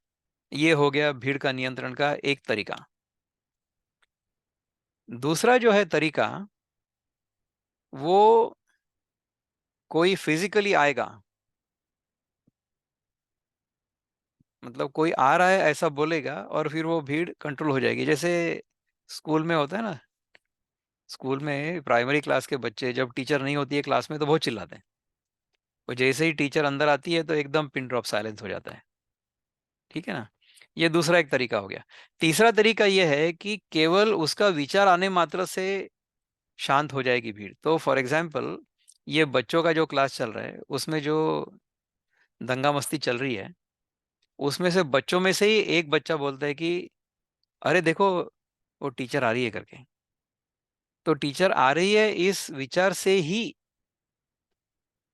ये हो गया भीड़ का नियंत्रण का एक तरीका। दूसरा जो है तरीका, वो कोई फिजिकली आएगा, मतलब कोई आ रहा है ऐसा बोलेगा और फिर वो भीड़ कंट्रोल हो जाएगी। जैसे स्कूल में होता है ना, स्कूल में प्राइमरी क्लास के बच्चे जब टीचर नहीं होती है क्लास में तो बहुत चिल्लाते हैं, और जैसे ही टीचर अंदर आती है तो एकदम पिन ड्रॉप साइलेंस हो जाता है। ठीक है ना? ये दूसरा एक तरीका हो गया। तीसरा तरीका ये है कि केवल उसका विचार आने मात्र से शांत हो जाएगी भीड़। तो फॉर एग्जाम्पल, ये बच्चों का जो क्लास चल रहा है उसमें जो दंगा मस्ती चल रही है, उसमें से बच्चों में से ही एक बच्चा बोलता है कि अरे देखो, वो टीचर आ रही है करके। तो टीचर आ रही है इस विचार से ही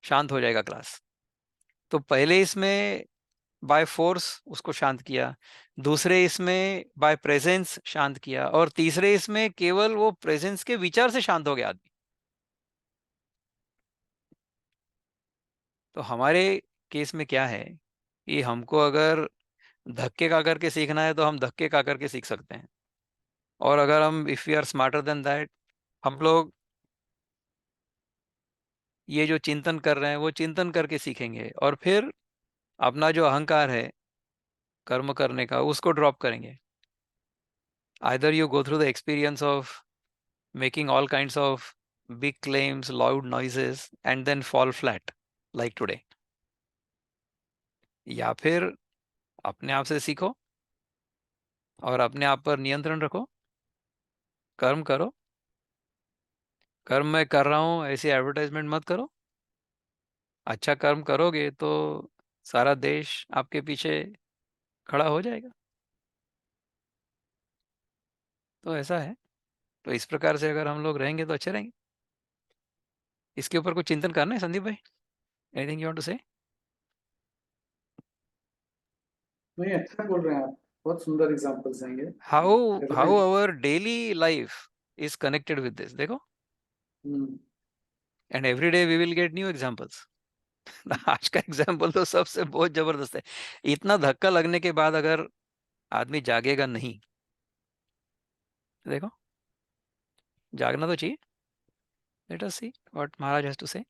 शांत हो जाएगा क्लास। तो पहले इसमें बाय फोर्स उसको शांत किया, दूसरे इसमें बाय प्रेजेंस शांत किया, और तीसरे इसमें केवल वो प्रेजेंस के विचार से शांत हो गया आदमी। तो हमारे केस में क्या है कि हमको अगर धक्के का करके सीखना है तो हम धक्के का करके सीख सकते हैं, और अगर हम if we are smarter than that, हम लोग ये जो चिंतन कर रहे हैं वो चिंतन करके सीखेंगे, और फिर अपना जो अहंकार है कर्म करने का उसको ड्रॉप करेंगे। Either you go through the experience of making all kinds of big claims, loud noises, and then fall flat like today, या फिर अपने आप से सीखो और अपने आप पर नियंत्रण रखो, कर्म करो। कर्म मैं कर रहा हूँ ऐसी एडवर्टाइजमेंट मत करो। अच्छा कर्म करोगे तो सारा देश आपके पीछे खड़ा हो जाएगा। तो ऐसा है। तो इस प्रकार से अगर हम लोग रहेंगे तो अच्छे रहेंगे। इसके ऊपर कुछ चिंतन करना है संदीप भाई? एनीथिंग यू वांट टू से? नहीं, अच्छा बोल रहे हैं आप, बहुत सुंदर एग्जांपल्स हैं ये। How how Definitely. Our daily life is connected with this, देखो। Hmm. And every day we will get new examples. आज का एग्जाम्पल तो सबसे बहुत जबरदस्त है। इतना धक्का लगने के बाद अगर आदमी जागेगा नहीं, देखो, जागना तो चाहिए। Let us see what Maharaj has to say.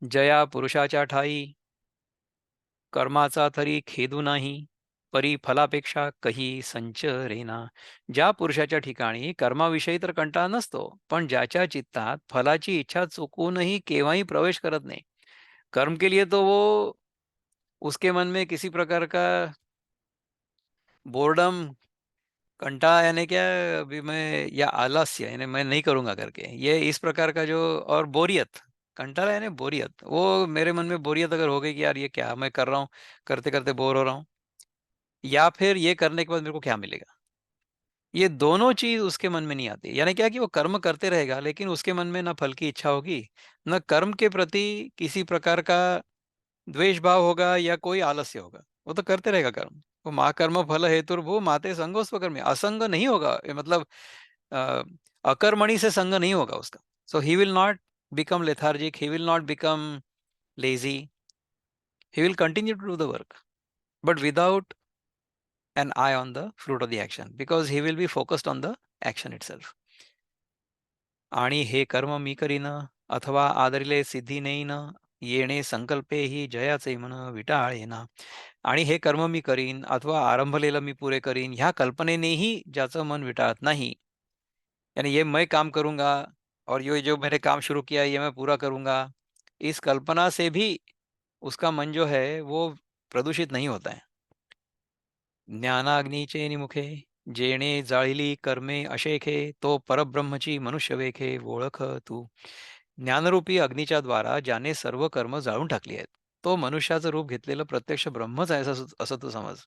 जया पुरुषाच्या ठाई, कर्माचा तरी खेदू नाही, परी फलापेक्षा कही संच रेना. ज्या पुरुषाच्या ठिकाणी कर्माविषयी तर कंटाळा नसतो, पण ज्याच्या चित्तात फलाची इच्छा चुकूनही केव्हाही प्रवेश करत नहीं, कर्म के लिए तो वो उसके मन में किसी प्रकार का बोर्डम, कंटाळा यानी क्या, अभी मैं, या आलस्य यानी मैं नहीं करूंगा करके, ये इस प्रकार का जो, और बोरियत, कंटाळा यानी बोरियत, वो मेरे मन में बोरियत अगर हो गई कि यार ये क्या मैं कर रहा हूँ, करते करते बोर हो रहा हूँ, या फिर ये करने के बाद मेरे को क्या मिलेगा, ये दोनों चीज उसके मन में नहीं आती। यानी क्या कि वो कर्म करते रहेगा लेकिन उसके मन में ना फल की इच्छा होगी, न कर्म के प्रति किसी प्रकार का द्वेष भाव होगा या कोई आलस्य होगा। वो तो करते रहेगा कर्म। वो माँ कर्म फल हेतुर्भुः माते संगो स्वकर्मे, असंग नहीं होगा। ये मतलब अ, अकर्मणि से संग नहीं होगा उसका। So he will not become lethargic, he will not become lazy, he will continue to do the work but without an eye on the fruit of the action because he will be focused on the action itself. आणि हे कर्म मी करीन अथवा आदरिले सिद्धी नेईन, येणे संकल्पे ही जयाचे मन विटाळेना. आणि हे कर्म मी करीन अथवा आरंभलेलं मी पुरे करीन ह्या कल्पनेनेही ज्याचं मन विटाळत नाही, यानी ये मैं काम करूंगा और ये जो मैंने काम शुरू किया ये मैं पूरा करूंगा, इस कल्पना से भी उसका मन जो है वो प्रदूषित नहीं होता है. ज्ञानाग्नीचे निमुखे जेणे जाळिली कर्मे अशेखे, तो परब्रह्मची मनुष्य वेखे ओळख तू. ज्ञानरूपी अग्नीच्या द्वारा ज्याने सर्व कर्म जाळून टाकली आहेत, तो मनुष्याचं रूप घेतलेलं प्रत्यक्ष ब्रह्मच आहे असं असं तू समज.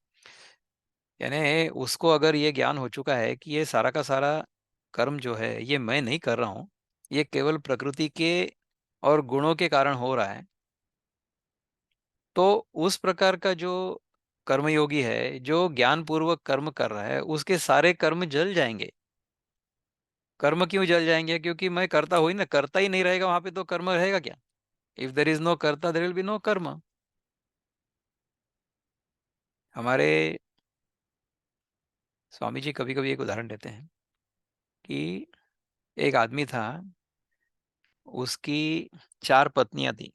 यानी उसको अगर ये ज्ञान हो चुका है कि ये सारा का सारा कर्म जो है ये मैं नहीं कर रहा हूँ, ये केवल प्रकृति के और गुणों के कारण हो रहा है, तो उस प्रकार का जो कर्मयोगी है, जो ज्ञान पूर्वक कर्म कर रहा है, उसके सारे कर्म जल जाएंगे. कर्म क्यों जल जाएंगे? क्योंकि मैं करता हुई ना, करता ही नहीं रहेगा वहां पे तो कर्म रहेगा क्या? इफ देर इज नो कर्ता देर विल बी नो कर्म. हमारे स्वामी जी कभी कभी एक उदाहरण देते हैं कि एक आदमी था, उसकी 4 पत्नियां थी.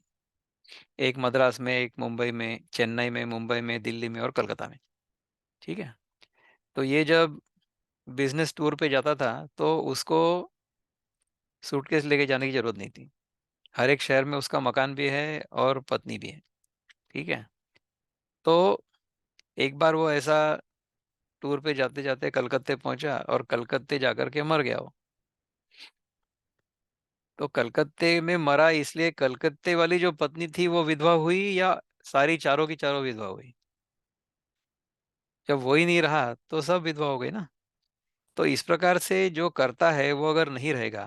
एक मद्रास में, एक मुंबई में, चेन्नई में, मुंबई में, दिल्ली में और कलकत्ता में. ठीक है. तो ये जब बिजनेस टूर पे जाता था तो उसको सूटकेस लेके जाने की जरूरत नहीं थी. हर एक शहर में उसका मकान भी है और पत्नी भी है. ठीक है. तो एक बार वो ऐसा टूर पे जाते जाते कलकत्ते पहुंचा और कलकत्ते जाकर के मर गया वो. तो कलकत्ते में मरा इसलिए कलकत्ते वाली जो पत्नी थी वो विधवा हुई या सारी चारों की चारों विधवा हुई? जब वो ही नहीं रहा तो सब विधवा हो गई ना. तो इस प्रकार से जो करता है वो अगर नहीं रहेगा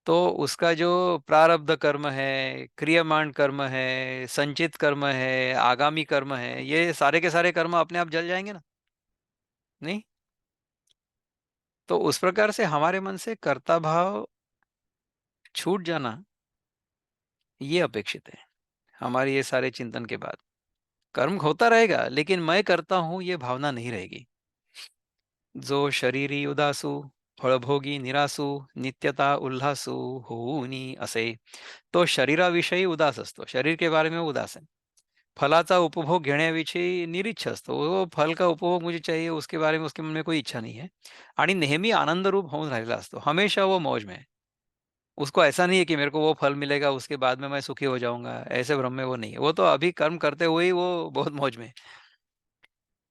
तो उसका जो प्रारब्ध कर्म है, क्रियमाण कर्म है, संचित कर्म है, आगामी कर्म है, ये सारे के सारे कर्म अपने आप जल जाएंगे ना? नहीं. तो उस प्रकार से हमारे मन से कर्ता भाव छूट जाना ये अपेक्षित है हमारे ये सारे चिंतन के बाद. कर्म होता रहेगा लेकिन मैं करता हूं ये भावना नहीं रहेगी. जो शरीरी उदासू फळभोगी निरासू नित्यता उल्हासू होऊनी असे, तो शरीराविषयी उदास असतो, शरीर के बारे में उदास है. फलाचा उपभोग घेण्याविषयी निरीच्छ असतो, वो फल का उपभोग मुझे चाहिए उसके बारे में उसके मन में कोई इच्छा नहीं है. आणि नेहमी आनंदरूप होऊन राहिलेला असतो, हमेशा वो मौज में है. उसको ऐसा नहीं है कि मेरे को वो फल मिलेगा उसके बाद में मैं सुखी हो जाऊंगा, ऐसे भ्रम में वो नहीं है. वो तो अभी कर्म करते हुए ही वो बहुत मौज में है.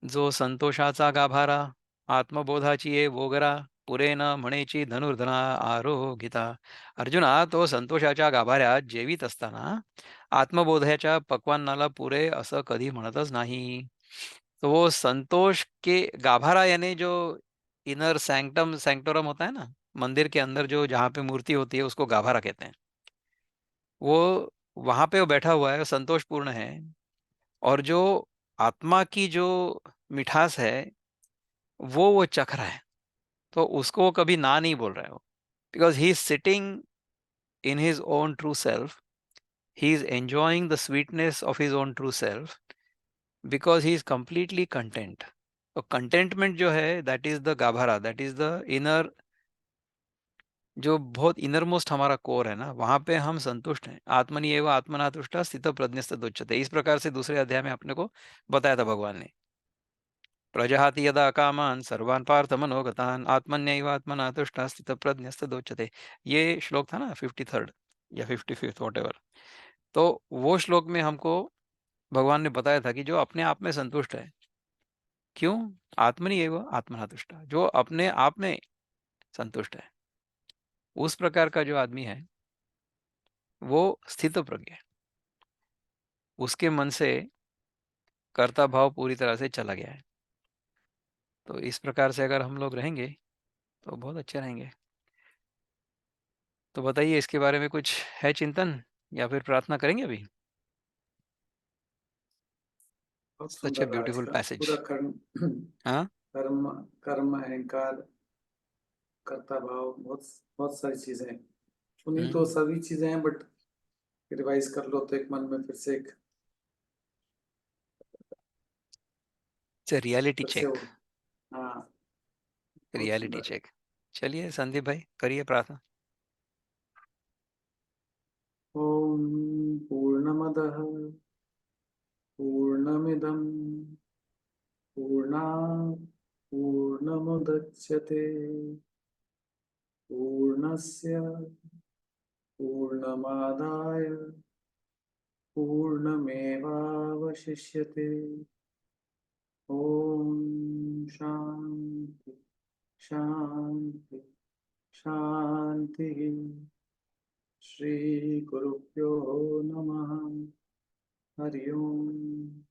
जो संतोषाचा गाभारा आत्मबोधाची ये वोगरा पुरे न म्हणेची धनुर्धना आरोगिता. अर्जुना, तो संतोषाच्या गाभाऱ्यात जेवीत असताना आत्मबोधाच्या पक्वान्नाला पुरे असं कधी म्हणतच नाही. तो वो संतोष के गाभारा यानी जो इनर सैंक्टम सैंक्टोरम होता है ना, मंदिर के अंदर जो जहाँ पे मूर्ति होती है उसको गाभारा कहते हैं. वो वहां पे वो बैठा हुआ है, संतोषपूर्ण है. और जो आत्मा की जो मिठास है वो चख रहा है. तो उसको वो कभी ना नहीं बोल रहा है वो, because he is sitting in his own true self, he is enjoying the sweetness of his own true self because he is completely content. तो कंटेंटमेंट जो है दैट इज द गाभारा, दैट इज द इनर, जो बहुत inner most हमारा core है ना, वहां पे हम संतुष्ट हैं. आत्मनि एवं आत्मना तुष्टा स्थित प्रज्ञस्तद उच्यते, इस प्रकार से दूसरे अध्याय में अपने को बताया था भगवान ने. प्रजहाति यदा कामान् सर्वान् पार्थ मनोगतान् आत्मन्यैवात्मना तुष्टः स्थितप्रज्ञस्तदोच्यते. ये श्लोक था ना 53rd या 55th वॉट एवर. तो वो श्लोक में हमको भगवान ने बताया था कि जो अपने आप में संतुष्ट है, क्यों? आत्मनि एव आत्मना तुष्ट, जो अपने आप में संतुष्ट है, उस प्रकार का जो आदमी है वो स्थित प्रज्ञ है. उसके मन से कर्ता भाव पूरी तरह से चला गया है. तो इस प्रकार से अगर हम लोग रहेंगे तो बहुत अच्छे रहेंगे। तो बताइए इसके बारे में कुछ है चिंतन, या फिर प्रार्थना करेंगे अभी? बहुत सच ए सुंदर रहा ब्यूटीफुल इसका पैसेज। पूरा कर्म। हाँ। कर्म, कर्म, अहंकार, कर्ता भाव, बहुत बहुत सारी चीजें हैं। सुनी तो हम्म। सभी चीजें हैं, बट रिवाइज कर लो तो एक मन में फिर से एक, रियलिटी फिर से चेक। वो। हाँ, बहुत रियलिटी सुंदर है। चेक। चलिए संदीप भाई, करिए प्रार्थना। ओम पूर्णमदः पूर्णमिदं पूर्णात् पूर्णमुदच्यते पूर्णस्य पूर्णमादाय पूर्णमेवावशिष्यते। ओम शांति शांति शांति। श्री गुरुभ्यो नमः। हरि ओम।